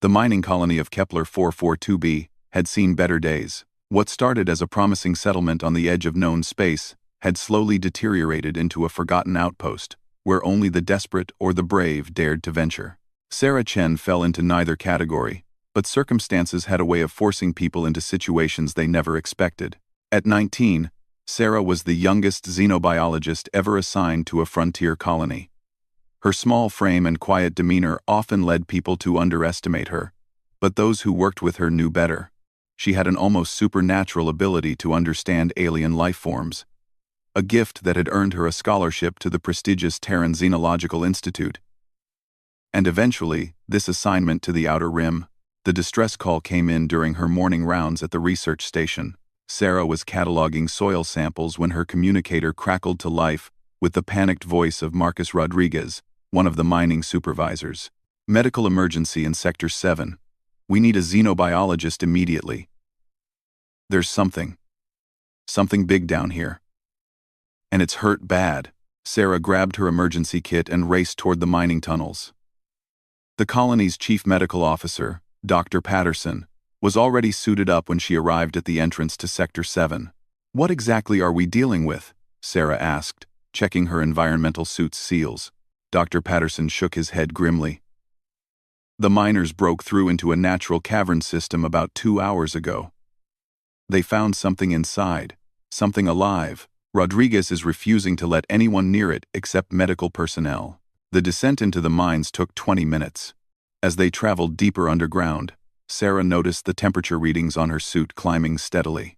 The mining colony of Kepler 442b had seen better days. What started as a promising settlement on the edge of known space had slowly deteriorated into a forgotten outpost, where only the desperate or the brave dared to venture. Sarah Chen fell into neither category, but circumstances had a way of forcing people into situations they never expected. At 19, Sarah was the youngest xenobiologist ever assigned to a frontier colony. Her small frame and quiet demeanor often led people to underestimate her, but those who worked with her knew better. She had an almost supernatural ability to understand alien life forms, a gift that had earned her a scholarship to the prestigious Terran Xenological Institute. And eventually, this assignment to the Outer Rim. The distress call came in during her morning rounds at the research station. Sarah was cataloging soil samples when her communicator crackled to life with the panicked voice of Marcus Rodriguez, one of the mining supervisors. Medical emergency in Sector 7. We need a xenobiologist immediately. There's something big down here. And it's hurt bad. Sarah grabbed her emergency kit and raced toward the mining tunnels. The colony's chief medical officer, Dr. Patterson, was already suited up when she arrived at the entrance to Sector 7. What exactly are we dealing with? Sarah asked, checking her environmental suit's seals. Dr. Patterson shook his head grimly. The miners broke through into a natural cavern system about 2 hours ago. They found something inside, something alive. Rodriguez is refusing to let anyone near it except medical personnel. The descent into the mines took 20 minutes. As they traveled deeper underground, Sarah noticed the temperature readings on her suit climbing steadily.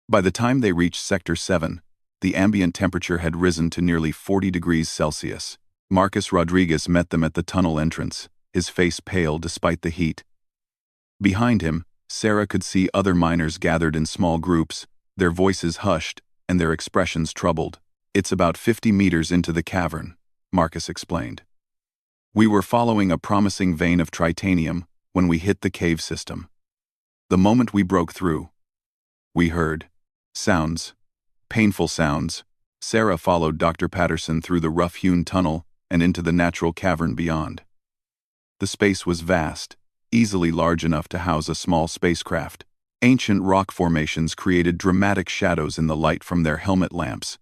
By the time they reached Sector 7, the ambient temperature had risen to nearly 40 degrees Celsius. Marcus Rodriguez met them at the tunnel entrance, his face pale despite the heat. Behind him, Sarah could see other miners gathered in small groups, their voices hushed and their expressions troubled. It's about 50 meters into the cavern, Marcus explained. We were following a promising vein of tritanium when we hit the cave system. The moment we broke through, we heard sounds, painful sounds. Sarah followed Dr. Patterson through the rough-hewn tunnel and into the natural cavern beyond. The space was vast, easily large enough to house a small spacecraft. Ancient rock formations created dramatic shadows in the light from their helmet lamps.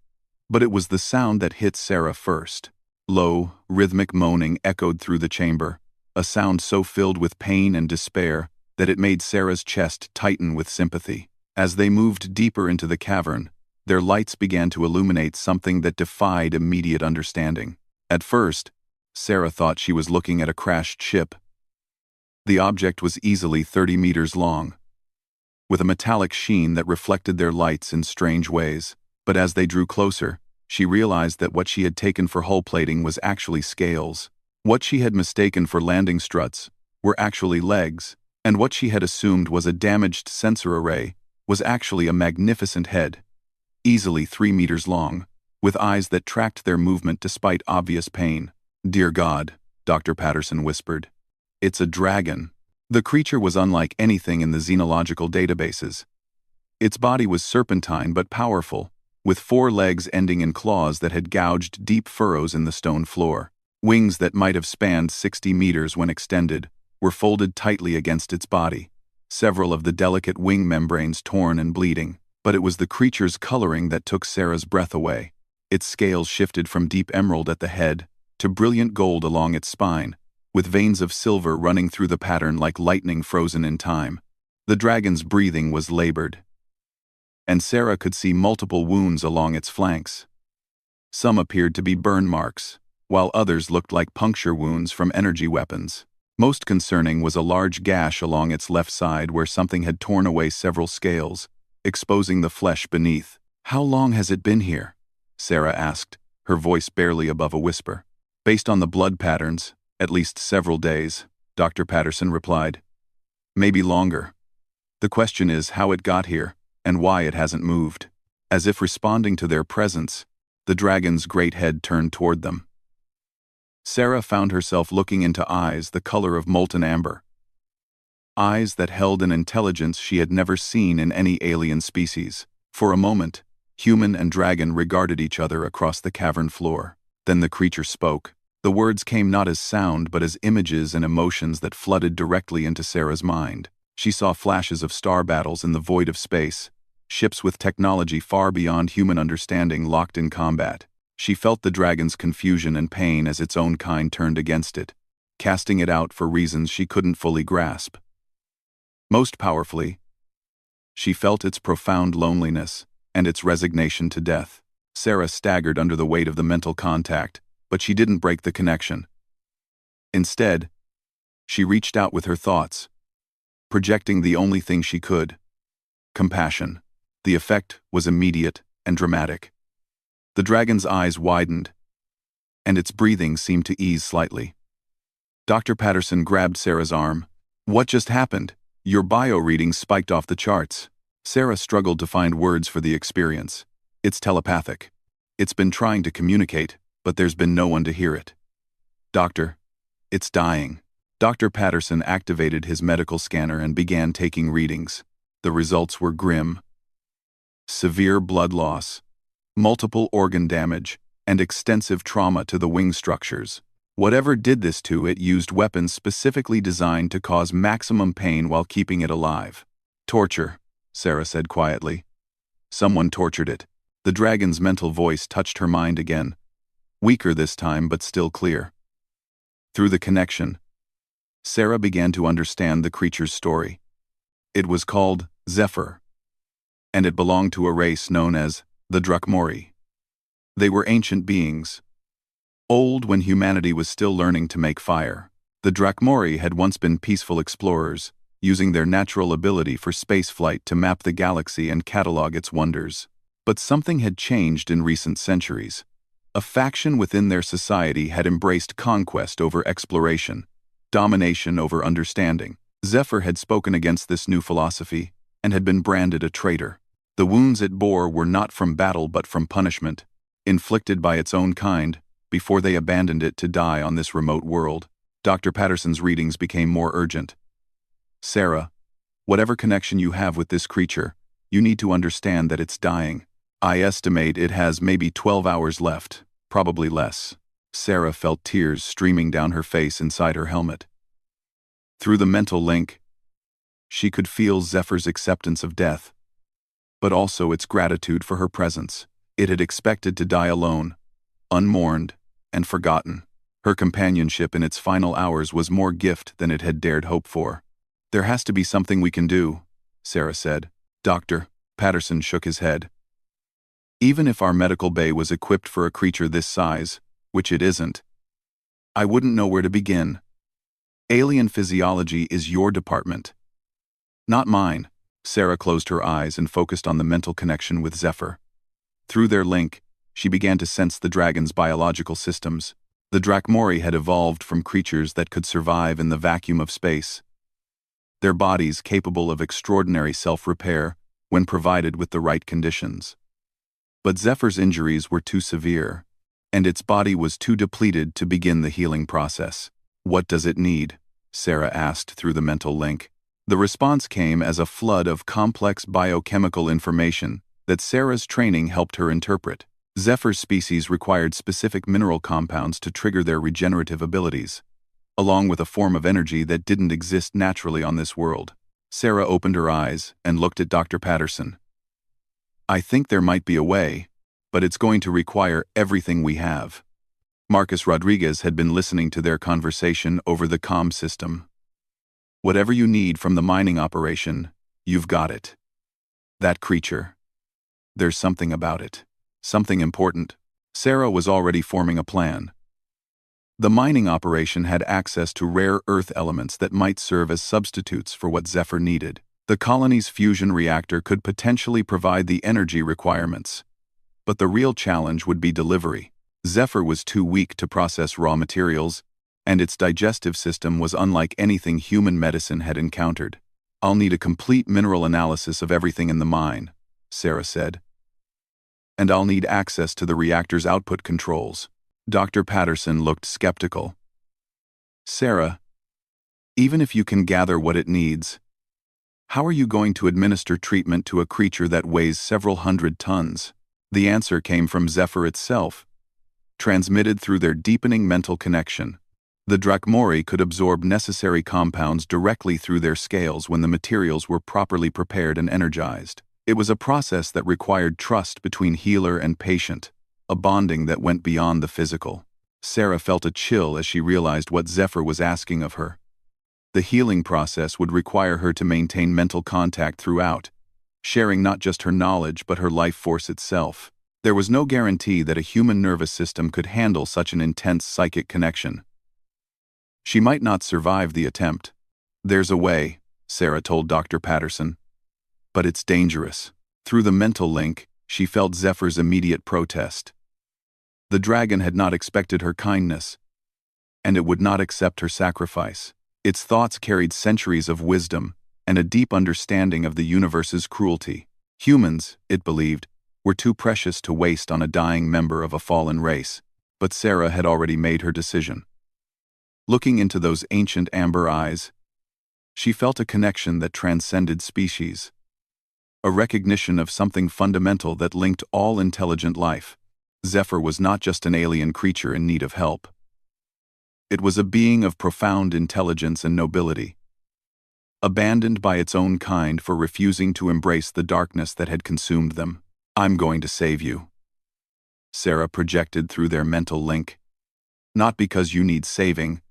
But it was the sound that hit Sarah first. Low, rhythmic moaning echoed through the chamber, a sound so filled with pain and despair that it made Sarah's chest tighten with sympathy. As they moved deeper into the cavern, their lights began to illuminate something that defied immediate understanding. At first, Sarah thought she was looking at a crashed ship. The object was easily 30 meters long, with a metallic sheen that reflected their lights in strange ways. But as they drew closer, she realized that what she had taken for hull plating was actually scales. What she had mistaken for landing struts were actually legs, and what she had assumed was a damaged sensor array was actually a magnificent head, easily 3 meters long, with eyes that tracked their movement despite obvious pain. "Dear God," Dr. Patterson whispered. "It's a dragon." The creature was unlike anything in the xenological databases. Its body was serpentine but powerful, with 4 legs ending in claws that had gouged deep furrows in the stone floor. Wings that might have spanned 60 meters when extended were folded tightly against its body, several of the delicate wing membranes torn and bleeding. But it was the creature's coloring that took Sarah's breath away. Its scales shifted from deep emerald at the head to brilliant gold along its spine, with veins of silver running through the pattern like lightning frozen in time. The dragon's breathing was labored, and Sarah could see multiple wounds along its flanks. Some appeared to be burn marks, while others looked like puncture wounds from energy weapons. Most concerning was a large gash along its left side where something had torn away several scales, exposing the flesh beneath. "How long has it been here?" Sarah asked, her voice barely above a whisper. "Based on the blood patterns, at least several days," Dr. Patterson replied. "Maybe longer. The question is how it got here, and why it hasn't moved." As if responding to their presence, the dragon's great head turned toward them. Sarah found herself looking into eyes the color of molten amber. Eyes that held an intelligence she had never seen in any alien species. For a moment, human and dragon regarded each other across the cavern floor. Then the creature spoke. The words came not as sound but as images and emotions that flooded directly into Sarah's mind. She saw flashes of star battles in the void of space, ships with technology far beyond human understanding locked in combat. She felt the dragon's confusion and pain as its own kind turned against it, casting it out for reasons she couldn't fully grasp. Most powerfully, she felt its profound loneliness and its resignation to death. Sarah staggered under the weight of the mental contact, but she didn't break the connection. Instead, she reached out with her thoughts, projecting the only thing she could: compassion. The effect was immediate and dramatic. The dragon's eyes widened, and its breathing seemed to ease slightly. Dr. Patterson grabbed Sarah's arm. "What just happened? Your bio reading spiked off the charts." Sarah struggled to find words for the experience. "It's telepathic. It's been trying to communicate, but there's been no one to hear it." "Doctor, it's dying." Dr. Patterson activated his medical scanner and began taking readings. The results were grim. Severe blood loss, multiple organ damage, and extensive trauma to the wing structures. Whatever did this to it used weapons specifically designed to cause maximum pain while keeping it alive. "Torture," Sarah said quietly. "Someone tortured it." The dragon's mental voice touched her mind again, weaker this time but still clear. Through the connection, Sarah began to understand the creature's story. It was called Zephyr, and it belonged to a race known as the Drakmori. They were ancient beings, old when humanity was still learning to make fire. The Drakmori had once been peaceful explorers, using their natural ability for spaceflight to map the galaxy and catalog its wonders. But something had changed in recent centuries. A faction within their society had embraced conquest over exploration, domination over understanding. Zephyr had spoken against this new philosophy and had been branded a traitor. The wounds it bore were not from battle but from punishment, inflicted by its own kind before they abandoned it to die on this remote world. Dr. Patterson's readings became more urgent. "Sarah, whatever connection you have with this creature, you need to understand that it's dying. I estimate it has maybe 12 hours left, probably less." Sarah felt tears streaming down her face inside her helmet. Through the mental link, she could feel Zephyr's acceptance of death, but also its gratitude for her presence. It had expected to die alone, unmourned, and forgotten. Her companionship in its final hours was more gift than it had dared hope for. "There has to be something we can do," Sarah said. "Dr. Patterson shook his head. "Even if our medical bay was equipped for a creature this size, which it isn't, I wouldn't know where to begin. Alien physiology is your department, not mine." Sarah closed her eyes and focused on the mental connection with Zephyr. Through their link, she began to sense the dragon's biological systems. The Drakmori had evolved from creatures that could survive in the vacuum of space, their bodies capable of extraordinary self-repair when provided with the right conditions. But Zephyr's injuries were too severe, and its body was too depleted to begin the healing process. "What does it need?" Sarah asked through the mental link. The response came as a flood of complex biochemical information that Sarah's training helped her interpret. Zephyr's species required specific mineral compounds to trigger their regenerative abilities, along with a form of energy that didn't exist naturally on this world. Sarah opened her eyes and looked at Dr. Patterson. "I think there might be a way, but it's going to require everything we have." Marcus Rodriguez had been listening to their conversation over the comm system. "Whatever you need from the mining operation, you've got it. That creature. There's something about it. Something important." Sarah was already forming a plan. The mining operation had access to rare earth elements that might serve as substitutes for what Zephyr needed. The colony's fusion reactor could potentially provide the energy requirements, but the real challenge would be delivery. Zephyr was too weak to process raw materials, and its digestive system was unlike anything human medicine had encountered. "I'll need a complete mineral analysis of everything in the mine," Sarah said. "And I'll need access to the reactor's output controls." Dr. Patterson looked skeptical. "Sarah, even if you can gather what it needs, how are you going to administer treatment to a creature that weighs several hundred tons?" The answer came from Zephyr itself, transmitted through their deepening mental connection. The Drachmori could absorb necessary compounds directly through their scales when the materials were properly prepared and energized. It was a process that required trust between healer and patient, a bonding that went beyond the physical. Sarah felt a chill as she realized what Zephyr was asking of her. The healing process would require her to maintain mental contact throughout, sharing not just her knowledge but her life force itself. There was no guarantee that a human nervous system could handle such an intense psychic connection. She might not survive the attempt. "There's a way," Sarah told Dr. Patterson. "But it's dangerous." Through the mental link, she felt Zephyr's immediate protest. The dragon had not expected her kindness, and it would not accept her sacrifice. Its thoughts carried centuries of wisdom and a deep understanding of the universe's cruelty. Humans, it believed, were too precious to waste on a dying member of a fallen race, but Sarah had already made her decision. Looking into those ancient amber eyes, she felt a connection that transcended species, a recognition of something fundamental that linked all intelligent life. Zephyr was not just an alien creature in need of help. It was a being of profound intelligence and nobility, abandoned by its own kind for refusing to embrace the darkness that had consumed them. "I'm going to save you," Sarah projected through their mental link. "Not because you need saving,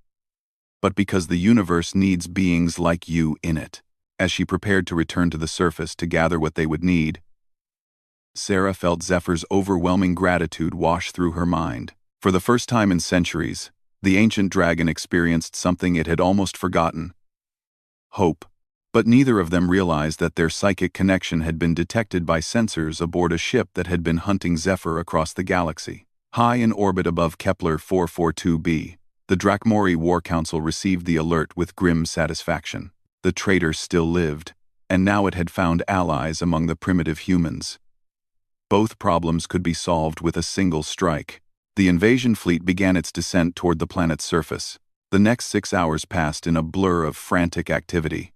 but because the universe needs beings like you in it." As she prepared to return to the surface to gather what they would need, Sarah felt Zephyr's overwhelming gratitude wash through her mind. For the first time in centuries, the ancient dragon experienced something it had almost forgotten: hope. But neither of them realized that their psychic connection had been detected by sensors aboard a ship that had been hunting Zephyr across the galaxy. High in orbit above Kepler 442b, the Drachmori War Council received the alert with grim satisfaction. The traitor still lived, and now it had found allies among the primitive humans. Both problems could be solved with a single strike. The invasion fleet began its descent toward the planet's surface. The next 6 hours passed in a blur of frantic activity.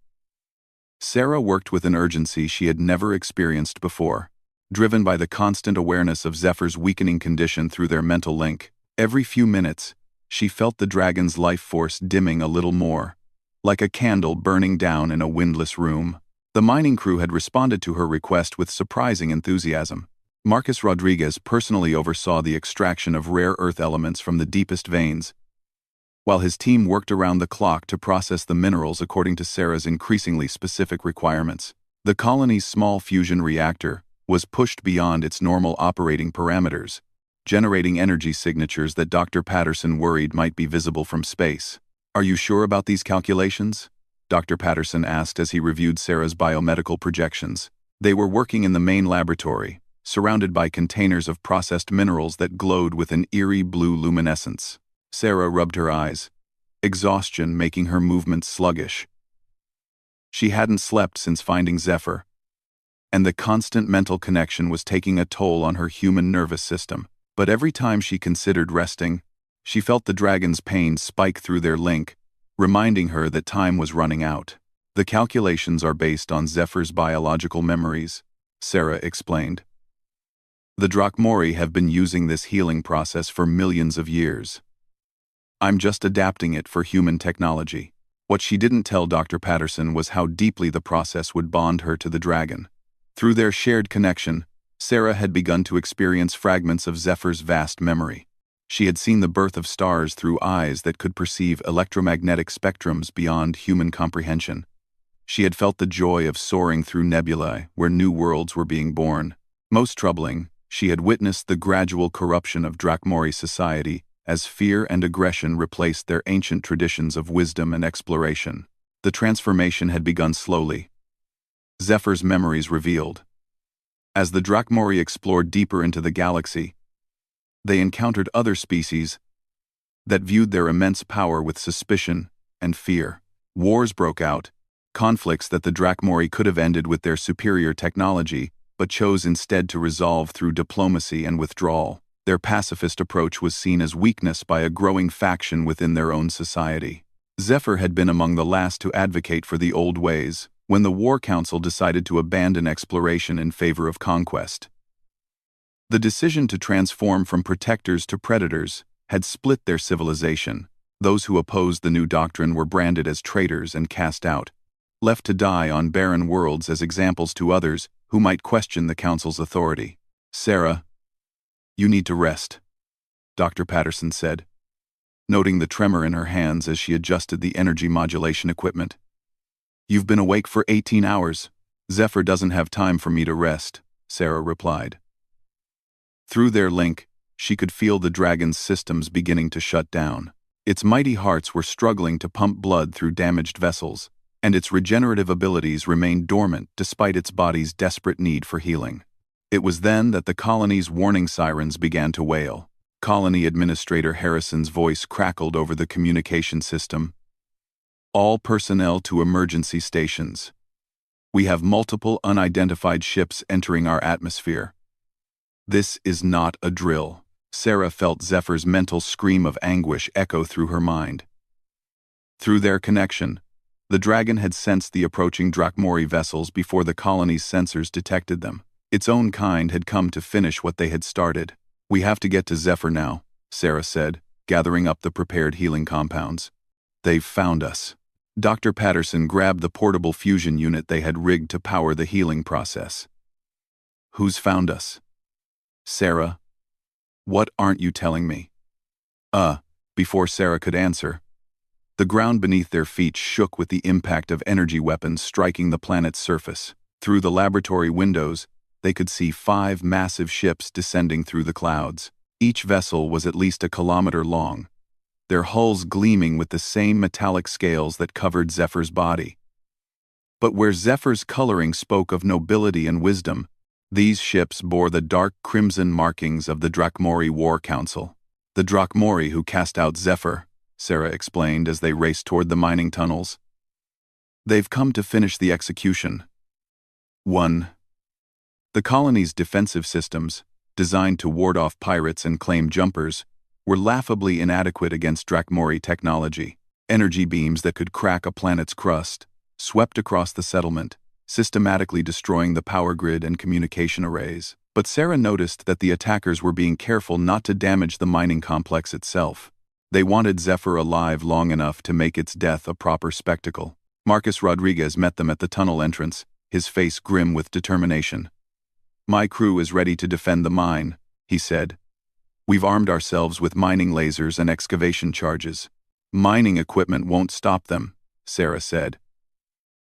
Sarah worked with an urgency she had never experienced before, driven by the constant awareness of Zephyr's weakening condition through their mental link. Every few minutes, she felt the dragon's life force dimming a little more, like a candle burning down in a windless room. The mining crew had responded to her request with surprising enthusiasm. Marcus Rodriguez personally oversaw the extraction of rare earth elements from the deepest veins, while his team worked around the clock to process the minerals according to Sarah's increasingly specific requirements. The colony's small fusion reactor was pushed beyond its normal operating parameters, generating energy signatures that Dr. Patterson worried might be visible from space. "Are you sure about these calculations?" Dr. Patterson asked as he reviewed Sarah's biomedical projections. They were working in the main laboratory, surrounded by containers of processed minerals that glowed with an eerie blue luminescence. Sarah rubbed her eyes, exhaustion making her movements sluggish. She hadn't slept since finding Zephyr, and the constant mental connection was taking a toll on her human nervous system. But every time she considered resting, she felt the dragon's pain spike through their link, reminding her that time was running out. "The calculations are based on Zephyr's biological memories," Sarah explained. "The Drachmori have been using this healing process for millions of years. I'm just adapting it for human technology." What she didn't tell Dr. Patterson was how deeply the process would bond her to the dragon. Through their shared connection, Sarah had begun to experience fragments of Zephyr's vast memory. She had seen the birth of stars through eyes that could perceive electromagnetic spectrums beyond human comprehension. She had felt the joy of soaring through nebulae where new worlds were being born. Most troubling, she had witnessed the gradual corruption of Drachmori society as fear and aggression replaced their ancient traditions of wisdom and exploration. The transformation had begun slowly. Zephyr's memories revealed. As the Drachmori explored deeper into the galaxy, they encountered other species that viewed their immense power with suspicion and fear. Wars broke out, conflicts that the Drachmori could have ended with their superior technology, but chose instead to resolve through diplomacy and withdrawal. Their pacifist approach was seen as weakness by a growing faction within their own society. Zephyr had been among the last to advocate for the old ways, when the War Council decided to abandon exploration in favor of conquest. The decision to transform from protectors to predators had split their civilization. Those who opposed the new doctrine were branded as traitors and cast out, left to die on barren worlds as examples to others who might question the Council's authority. "Sarah, you need to rest," Dr. Patterson said, noting the tremor in her hands as she adjusted the energy modulation equipment. "You've been awake for 18 hours. Zephyr doesn't have time for me to rest," Sarah replied. Through their link, she could feel the dragon's systems beginning to shut down. Its mighty hearts were struggling to pump blood through damaged vessels, and its regenerative abilities remained dormant despite its body's desperate need for healing. It was then that the colony's warning sirens began to wail. Colony Administrator Harrison's voice crackled over the communication system. "All personnel to emergency stations. We have multiple unidentified ships entering our atmosphere. This is not a drill." Sarah felt Zephyr's mental scream of anguish echo through her mind. Through their connection, the dragon had sensed the approaching Drakmori vessels before the colony's sensors detected them. Its own kind had come to finish what they had started. "We have to get to Zephyr now," Sarah said, gathering up the prepared healing compounds. "They've found us." Dr. Patterson grabbed the portable fusion unit they had rigged to power the healing process. "Who's found us?" "Sarah. What aren't you telling me?" Before Sarah could answer, the ground beneath their feet shook with the impact of energy weapons striking the planet's surface. Through the laboratory windows, they could see 5 massive ships descending through the clouds. Each vessel was at least a kilometer long, their hulls gleaming with the same metallic scales that covered Zephyr's body. But where Zephyr's coloring spoke of nobility and wisdom, these ships bore the dark crimson markings of the Drakmori War Council. "The Drakmori who cast out Zephyr," Sarah explained as they raced toward the mining tunnels. "They've come to finish the execution." 1. The colony's defensive systems, designed to ward off pirates and claim jumpers, were laughably inadequate against Drakmori technology. Energy beams that could crack a planet's crust swept across the settlement, systematically destroying the power grid and communication arrays. But Sarah noticed that the attackers were being careful not to damage the mining complex itself. They wanted Zephyr alive long enough to make its death a proper spectacle. Marcus Rodriguez met them at the tunnel entrance, his face grim with determination. "My crew is ready to defend the mine," he said. "We've armed ourselves with mining lasers and excavation charges. Mining equipment won't stop them," Sarah said.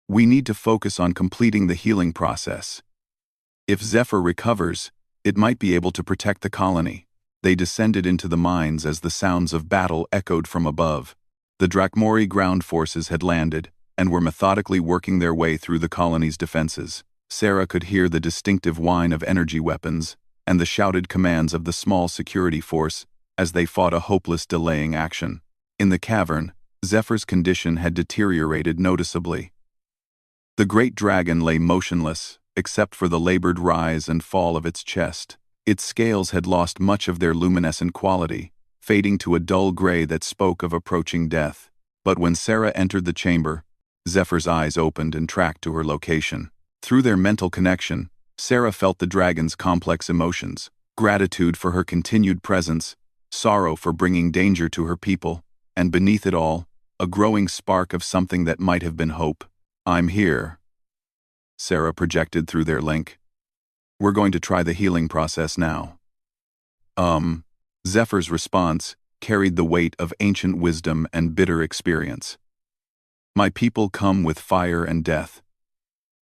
"We need to focus on completing the healing process. If Zephyr recovers, it might be able to protect the colony." They descended into the mines as the sounds of battle echoed from above. The Drakmori ground forces had landed and were methodically working their way through the colony's defenses. Sarah could hear the distinctive whine of energy weapons and the shouted commands of the small security force as they fought a hopeless delaying action. In the cavern, Zephyr's condition had deteriorated noticeably. The great dragon lay motionless, except for the labored rise and fall of its chest. Its scales had lost much of their luminescent quality, fading to a dull gray that spoke of approaching death. But when Sarah entered the chamber, Zephyr's eyes opened and tracked to her location. Through their mental connection, Sarah felt the dragon's complex emotions: gratitude for her continued presence, sorrow for bringing danger to her people, and beneath it all, a growing spark of something that might have been hope. "I'm here," Sarah projected through their link. "We're going to try the healing process now." Zephyr's response carried the weight of ancient wisdom and bitter experience. "My people come with fire and death.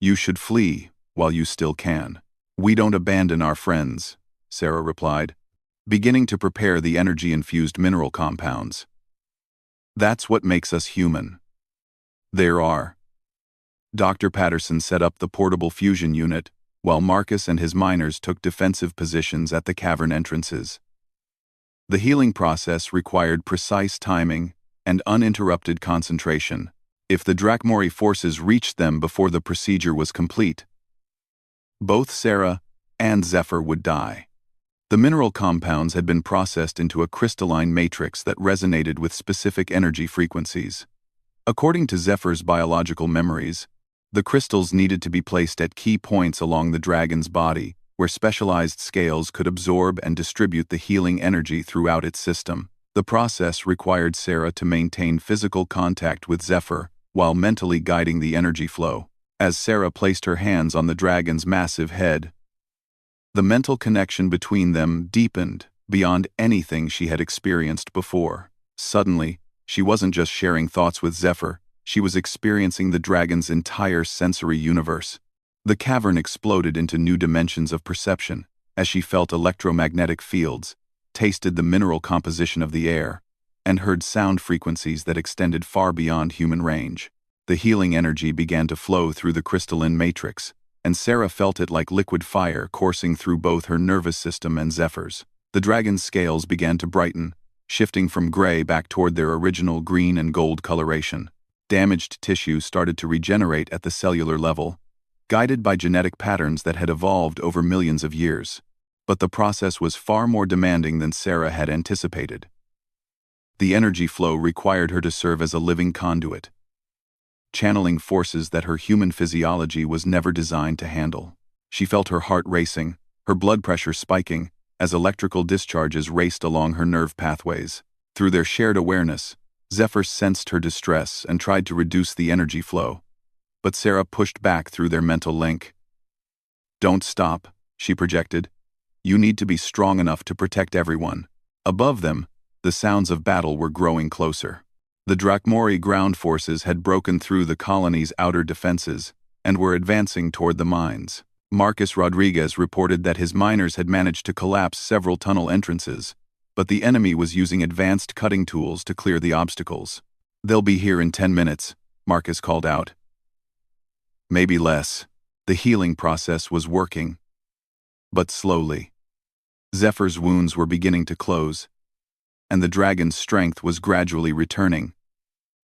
You should flee while you still can." "We don't abandon our friends," Sarah replied, beginning to prepare the energy-infused mineral compounds. "That's what makes us human." There are. Dr. Patterson set up the portable fusion unit, while Marcus and his miners took defensive positions at the cavern entrances. The healing process required precise timing and uninterrupted concentration. If the Drakmori forces reached them before the procedure was complete, both Sarah and Zephyr would die. The mineral compounds had been processed into a crystalline matrix that resonated with specific energy frequencies. According to Zephyr's biological memories, the crystals needed to be placed at key points along the dragon's body where specialized scales could absorb and distribute the healing energy throughout its system. The process required Sarah to maintain physical contact with Zephyr while mentally guiding the energy flow. As Sarah placed her hands on the dragon's massive head, the mental connection between them deepened beyond anything she had experienced before. Suddenly, she wasn't just sharing thoughts with Zephyr, she was experiencing the dragon's entire sensory universe. The cavern exploded into new dimensions of perception as she felt electromagnetic fields, tasted the mineral composition of the air, and heard sound frequencies that extended far beyond human range. The healing energy began to flow through the crystalline matrix, and Sarah felt it like liquid fire coursing through both her nervous system and Zephyr's. The dragon's scales began to brighten, shifting from gray back toward their original green and gold coloration. Damaged tissue started to regenerate at the cellular level, guided by genetic patterns that had evolved over millions of years. But the process was far more demanding than Sarah had anticipated. The energy flow required her to serve as a living conduit, channeling forces that her human physiology was never designed to handle. She felt her heart racing, her blood pressure spiking, as electrical discharges raced along her nerve pathways. Through their shared awareness, Zephyr sensed her distress and tried to reduce the energy flow. But Sarah pushed back through their mental link. "Don't stop," she projected. "You need to be strong enough to protect everyone." Above them, the sounds of battle were growing closer. The Drakmori ground forces had broken through the colony's outer defenses and were advancing toward the mines. Marcus Rodriguez reported that his miners had managed to collapse several tunnel entrances, but the enemy was using advanced cutting tools to clear the obstacles. "They'll be here in 10 minutes, Marcus called out. Maybe less. The healing process was working, but slowly. Zephyr's wounds were beginning to close, and the dragon's strength was gradually returning.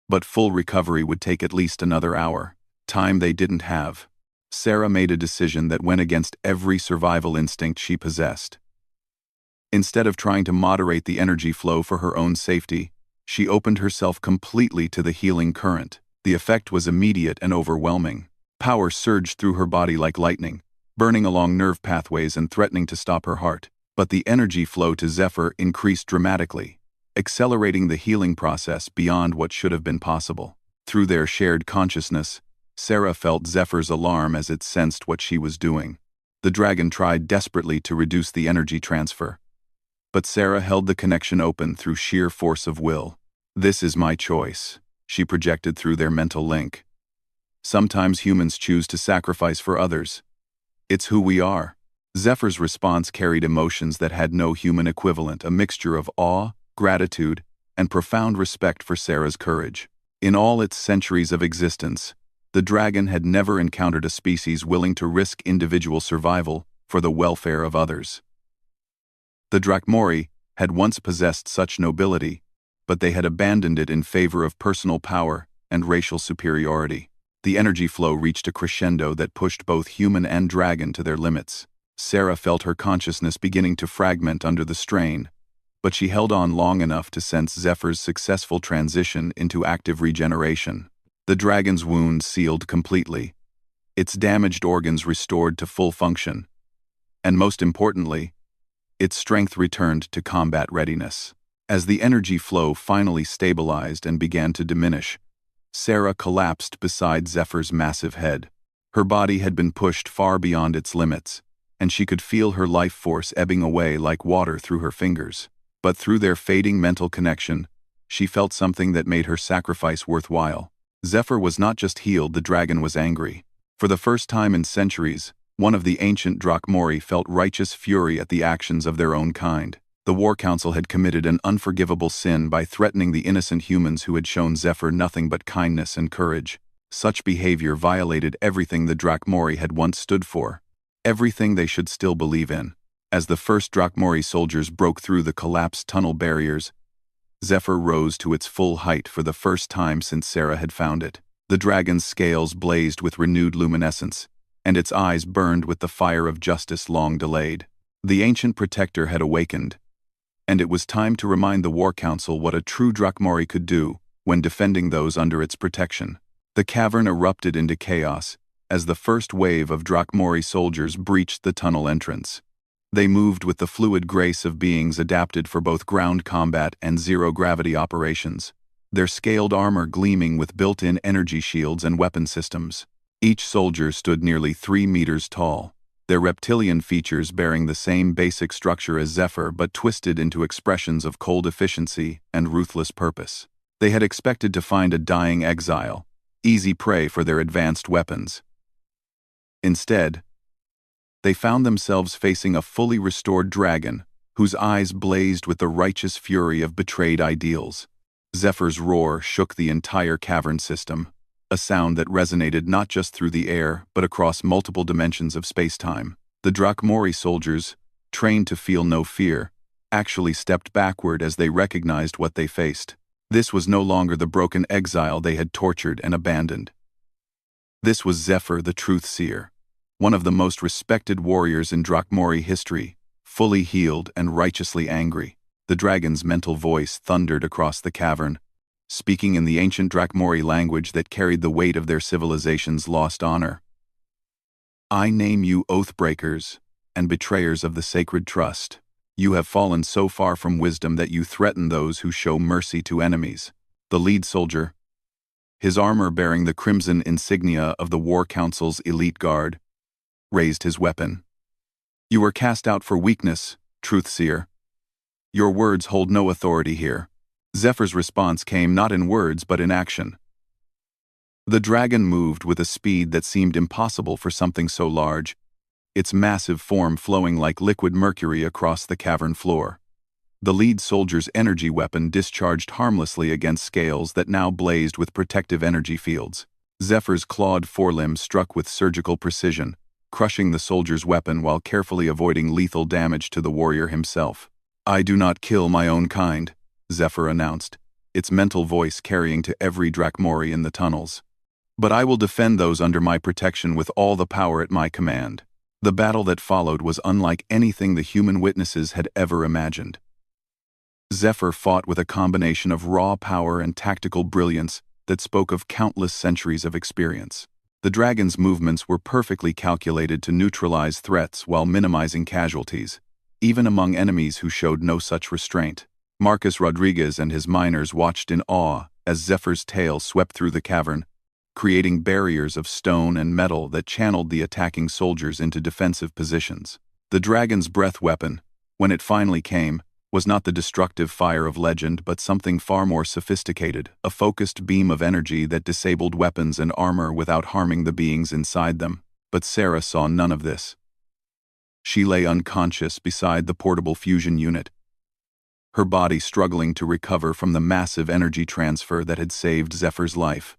But full recovery would take at least another hour, time they didn't have. Sarah made a decision that went against every survival instinct she possessed. Instead of trying to moderate the energy flow for her own safety, she opened herself completely to the healing current. The effect was immediate and overwhelming. Power surged through her body like lightning, burning along nerve pathways and threatening to stop her heart. But the energy flow to Zephyr increased dramatically, accelerating the healing process beyond what should have been possible. Through their shared consciousness, Sarah felt Zephyr's alarm as it sensed what she was doing. The dragon tried desperately to reduce the energy transfer, but Sarah held the connection open through sheer force of will. "This is my choice," she projected through their mental link. "Sometimes humans choose to sacrifice for others. It's who we are." Zephyr's response carried emotions that had no human equivalent, a mixture of awe, gratitude, and profound respect for Sarah's courage. In all its centuries of existence, the dragon had never encountered a species willing to risk individual survival for the welfare of others. The Drakmori had once possessed such nobility, but they had abandoned it in favor of personal power and racial superiority. The energy flow reached a crescendo that pushed both human and dragon to their limits. Sarah felt her consciousness beginning to fragment under the strain, but she held on long enough to sense Zephyr's successful transition into active regeneration. The dragon's wound sealed completely, its damaged organs restored to full function, and most importantly, its strength returned to combat readiness. As the energy flow finally stabilized and began to diminish, Sarah collapsed beside Zephyr's massive head. Her body had been pushed far beyond its limits, and she could feel her life force ebbing away like water through her fingers. But through their fading mental connection, she felt something that made her sacrifice worthwhile. Zephyr was not just healed, the dragon was angry. For the first time in centuries, one of the ancient Drakmori felt righteous fury at the actions of their own kind. The War Council had committed an unforgivable sin by threatening the innocent humans who had shown Zephyr nothing but kindness and courage. Such behavior violated everything the Drakmori had once stood for, everything they should still believe in. As the first Drakmori soldiers broke through the collapsed tunnel barriers, Zephyr rose to its full height for the first time since Sarah had found it. The dragon's scales blazed with renewed luminescence, and its eyes burned with the fire of justice long delayed. The ancient protector had awakened, and it was time to remind the War Council what a true Drakmori could do when defending those under its protection. The cavern erupted into chaos, as the first wave of Drakmori soldiers breached the tunnel entrance. They moved with the fluid grace of beings adapted for both ground combat and zero-gravity operations, their scaled armor gleaming with built-in energy shields and weapon systems. Each soldier stood nearly 3 meters tall, their reptilian features bearing the same basic structure as Zephyr but twisted into expressions of cold efficiency and ruthless purpose. They had expected to find a dying exile, easy prey for their advanced weapons. Instead, they found themselves facing a fully restored dragon, whose eyes blazed with the righteous fury of betrayed ideals. Zephyr's roar shook the entire cavern system, a sound that resonated not just through the air but across multiple dimensions of space-time. The Drakmori soldiers, trained to feel no fear, actually stepped backward as they recognized what they faced. This was no longer the broken exile they had tortured and abandoned. This was Zephyr the Truth-Seer, one of the most respected warriors in Drakmori history, fully healed and righteously angry. The dragon's mental voice thundered across the cavern, speaking in the ancient Drakmori language that carried the weight of their civilization's lost honor. I name you oath-breakers and betrayers of the sacred trust. You have fallen so far from wisdom that you threaten those who show mercy to enemies. The lead soldier, his armor bearing the crimson insignia of the War Council's elite guard, raised his weapon. You were cast out for weakness, Truth-Seer. Your words hold no authority here. Zephyr's response came not in words but in action. The dragon moved with a speed that seemed impossible for something so large, its massive form flowing like liquid mercury across the cavern floor. The lead soldier's energy weapon discharged harmlessly against scales that now blazed with protective energy fields. Zephyr's clawed forelimbs struck with surgical precision, crushing the soldier's weapon while carefully avoiding lethal damage to the warrior himself. I do not kill my own kind, Zephyr announced, its mental voice carrying to every Drakmori in the tunnels. But I will defend those under my protection with all the power at my command. The battle that followed was unlike anything the human witnesses had ever imagined. Zephyr fought with a combination of raw power and tactical brilliance that spoke of countless centuries of experience. The dragon's movements were perfectly calculated to neutralize threats while minimizing casualties, even among enemies who showed no such restraint. Marcus Rodriguez and his miners watched in awe as Zephyr's tail swept through the cavern, creating barriers of stone and metal that channeled the attacking soldiers into defensive positions. The dragon's breath weapon, when it finally came, was not the destructive fire of legend but something far more sophisticated, a focused beam of energy that disabled weapons and armor without harming the beings inside them. But Sarah saw none of this. She lay unconscious beside the portable fusion unit, her body struggling to recover from the massive energy transfer that had saved Zephyr's life.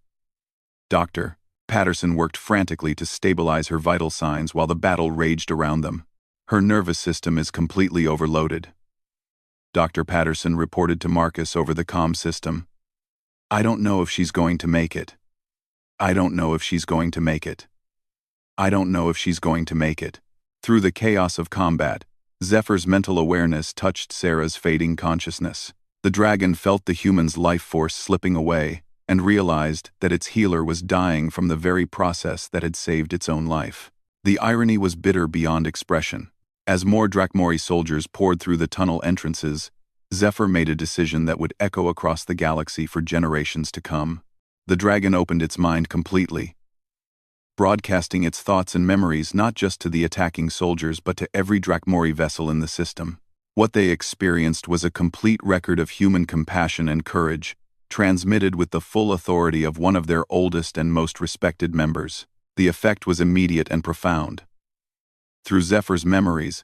Dr. Patterson worked frantically to stabilize her vital signs while the battle raged around them. Her nervous system is completely overloaded, Dr. Patterson reported to Marcus over the comm system. I don't know if she's going to make it. I don't know if she's going to make it. I don't know if she's going to make it. Through the chaos of combat, Zephyr's mental awareness touched Sarah's fading consciousness. The dragon felt the human's life force slipping away and realized that its healer was dying from the very process that had saved its own life. The irony was bitter beyond expression. As more Drakmori soldiers poured through the tunnel entrances, Zephyr made a decision that would echo across the galaxy for generations to come. The dragon opened its mind completely, broadcasting its thoughts and memories not just to the attacking soldiers but to every Drakmori vessel in the system. What they experienced was a complete record of human compassion and courage, transmitted with the full authority of one of their oldest and most respected members. The effect was immediate and profound. Through Zephyr's memories,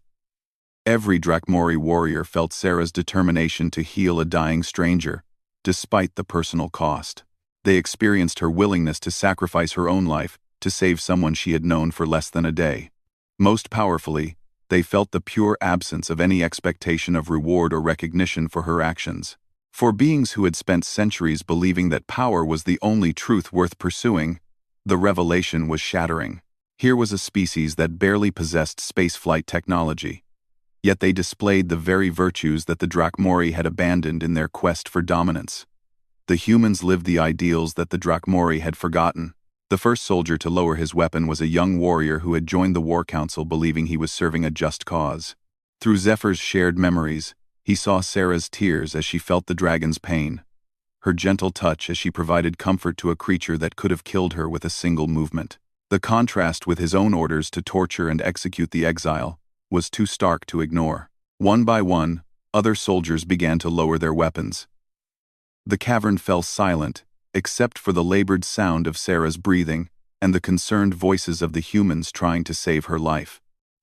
every Drakmori warrior felt Sarah's determination to heal a dying stranger, despite the personal cost. They experienced her willingness to sacrifice her own life to save someone she had known for less than a day. Most powerfully, they felt the pure absence of any expectation of reward or recognition for her actions. For beings who had spent centuries believing that power was the only truth worth pursuing, the revelation was shattering. Here was a species that barely possessed spaceflight technology, yet they displayed the very virtues that the Drakmori had abandoned in their quest for dominance. The humans lived the ideals that the Drakmori had forgotten. The The first soldier to lower his weapon was a young warrior who had joined the War Council believing he was serving a just cause. Through Zephyr's shared memories, he saw Sarah's tears as she felt the dragon's pain, her gentle touch as she provided comfort to a creature that could have killed her with a single movement. The contrast with his own orders to torture and execute the exile was too stark to ignore. One by one, other soldiers began to lower their weapons. The cavern fell silent, except for the labored sound of Sarah's breathing and the concerned voices of the humans trying to save her life.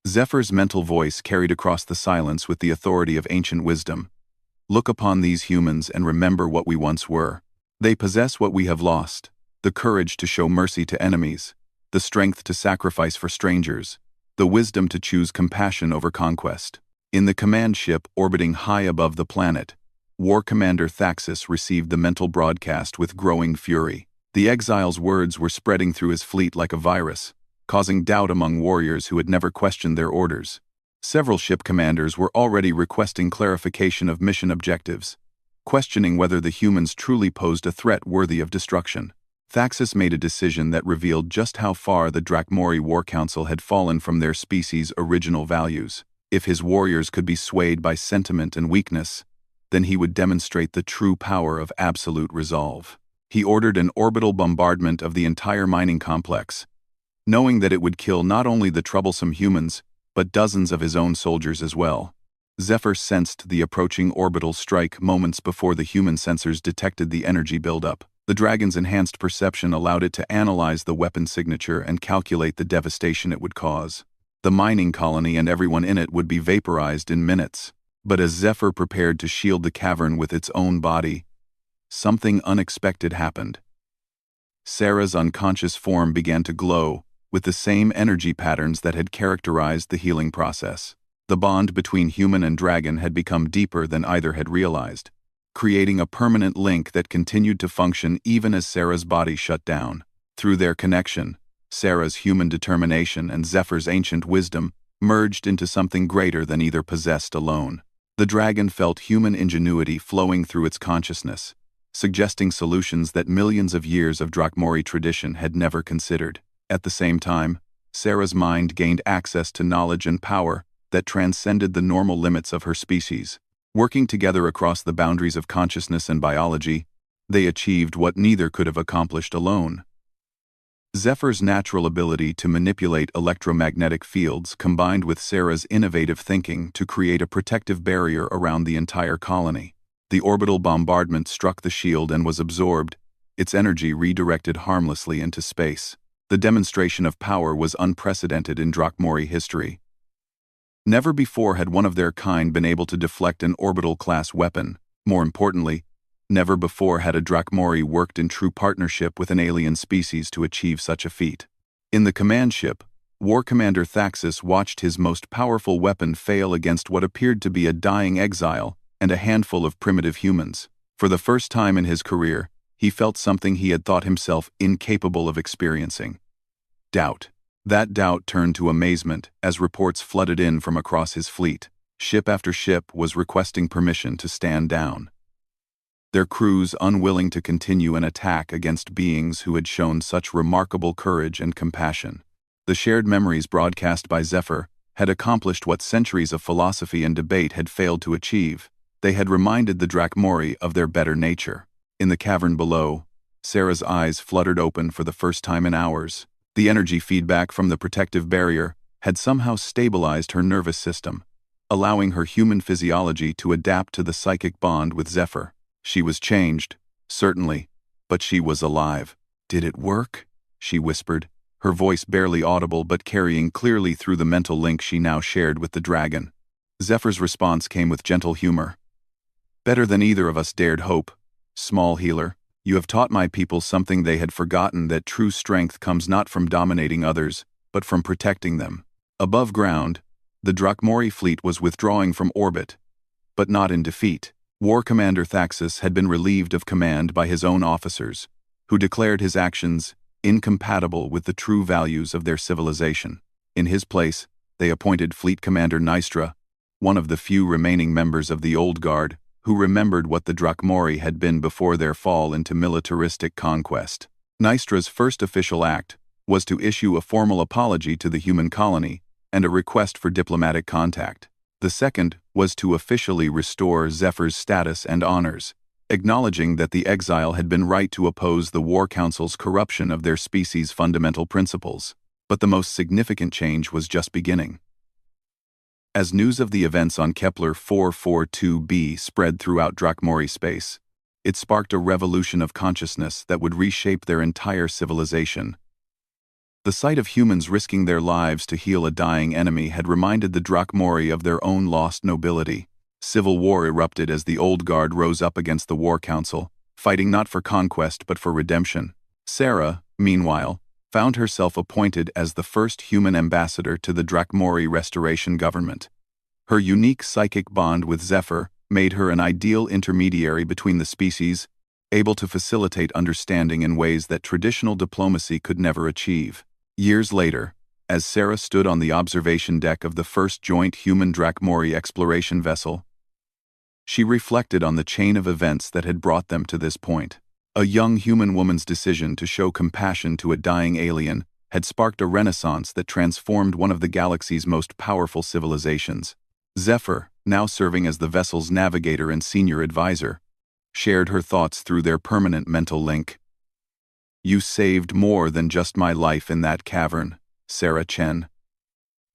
Zephyr's mental voice carried across the silence with the authority of ancient wisdom. Look upon these humans and remember what we once were. They possess what we have lost: the courage to show mercy to enemies, the strength to sacrifice for strangers, the wisdom to choose compassion over conquest. In the command ship orbiting high above the planet, War Commander Thaxis received the mental broadcast with growing fury. The exile's words were spreading through his fleet like a virus, causing doubt among warriors who had never questioned their orders. Several ship commanders were already requesting clarification of mission objectives, questioning whether the humans truly posed a threat worthy of destruction. Thaxis made a decision that revealed just how far the Drakmori War Council had fallen from their species' original values. If his warriors could be swayed by sentiment and weakness, then he would demonstrate the true power of absolute resolve. He ordered an orbital bombardment of the entire mining complex, knowing that it would kill not only the troublesome humans, but dozens of his own soldiers as well. Zephyr sensed the approaching orbital strike moments before the human sensors detected the energy buildup. The dragon's enhanced perception allowed it to analyze the weapon signature and calculate the devastation it would cause. The mining colony and everyone in it would be vaporized in minutes. But as Zephyr prepared to shield the cavern with its own body, something unexpected happened. Sarah's unconscious form began to glow with the same energy patterns that had characterized the healing process. The bond between human and dragon had become deeper than either had realized, creating a permanent link that continued to function even as Sarah's body shut down. Through their connection, Sarah's human determination and Zephyr's ancient wisdom merged into something greater than either possessed alone. The dragon felt human ingenuity flowing through its consciousness, suggesting solutions that millions of years of Drakmori tradition had never considered. At the same time, Sarah's mind gained access to knowledge and power that transcended the normal limits of her species. Working together across the boundaries of consciousness and biology, they achieved what neither could have accomplished alone. Zephyr's natural ability to manipulate electromagnetic fields combined with Sarah's innovative thinking to create a protective barrier around the entire colony. The orbital bombardment struck the shield and was absorbed, its energy redirected harmlessly into space. The demonstration of power was unprecedented in Drakmori history. Never before had one of their kind been able to deflect an orbital-class weapon. More importantly, never before had a Drakmori worked in true partnership with an alien species to achieve such a feat. In the command ship, War Commander Thaxis watched his most powerful weapon fail against what appeared to be a dying exile and a handful of primitive humans. For the first time in his career, he felt something he had thought himself incapable of experiencing: doubt. That doubt turned to amazement as reports flooded in from across his fleet. Ship after ship was requesting permission to stand down, their crews unwilling to continue an attack against beings who had shown such remarkable courage and compassion. The shared memories broadcast by Zephyr had accomplished what centuries of philosophy and debate had failed to achieve. They had reminded the Drakmori of their better nature. In the cavern below, Sarah's eyes fluttered open for the first time in hours. The energy feedback from the protective barrier had somehow stabilized her nervous system, allowing her human physiology to adapt to the psychic bond with Zephyr. She was changed, certainly, but she was alive. "Did it work?" she whispered, her voice barely audible but carrying clearly through the mental link she now shared with the dragon. Zephyr's response came with gentle humor. "Better than either of us dared hope, small healer. You have taught my people something they had forgotten, that true strength comes not from dominating others, but from protecting them." Above ground, the Drakmori fleet was withdrawing from orbit, but not in defeat. War Commander Thaxis had been relieved of command by his own officers, who declared his actions incompatible with the true values of their civilization. In his place, they appointed Fleet Commander Nystra, one of the few remaining members of the Old Guard, who remembered what the Drakmori had been before their fall into militaristic conquest. Nystra's first official act was to issue a formal apology to the human colony and a request for diplomatic contact. The second was to officially restore Zephyr's status and honors, acknowledging that the exile had been right to oppose the War Council's corruption of their species' fundamental principles. But the most significant change was just beginning. As news of the events on Kepler 442b spread throughout Drakmori space, it sparked a revolution of consciousness that would reshape their entire civilization. The sight of humans risking their lives to heal a dying enemy had reminded the Drakmori of their own lost nobility. Civil war erupted as the Old Guard rose up against the War Council, fighting not for conquest but for redemption. Sarah, meanwhile, found herself appointed as the first human ambassador to the Drakmori Restoration government. Her unique psychic bond with Zephyr made her an ideal intermediary between the species, able to facilitate understanding in ways that traditional diplomacy could never achieve. Years later, as Sarah stood on the observation deck of the first joint human Drakmori exploration vessel, she reflected on the chain of events that had brought them to this point. A young human woman's decision to show compassion to a dying alien had sparked a renaissance that transformed one of the galaxy's most powerful civilizations. Zephyr, now serving as the vessel's navigator and senior advisor, shared her thoughts through their permanent mental link. "You saved more than just my life in that cavern, Sarah Chen.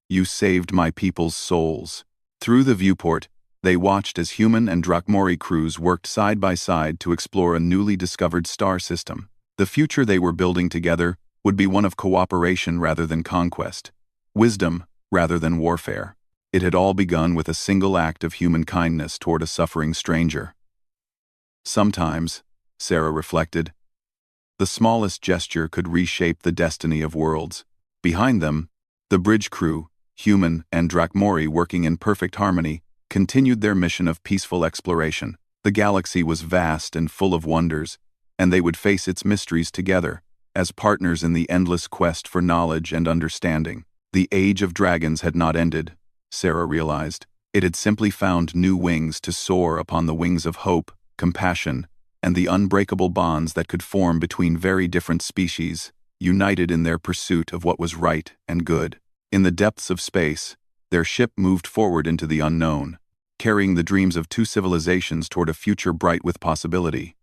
You saved my people's souls." Through the viewport, they watched as human and Drakmori crews worked side by side to explore a newly discovered star system. The future they were building together would be one of cooperation rather than conquest, wisdom rather than warfare. It had all begun with a single act of human kindness toward a suffering stranger. Sometimes, Sarah reflected, the smallest gesture could reshape the destiny of worlds. Behind them, the bridge crew, human and Drakmori working in perfect harmony, continued their mission of peaceful exploration. The galaxy was vast and full of wonders, and they would face its mysteries together, as partners in the endless quest for knowledge and understanding. The age of dragons had not ended, Sarah realized. It had simply found new wings to soar upon the wings of hope, compassion, and the unbreakable bonds that could form between very different species, united in their pursuit of what was right and good. In the depths of space, their ship moved forward into the unknown, carrying the dreams of two civilizations toward a future bright with possibility.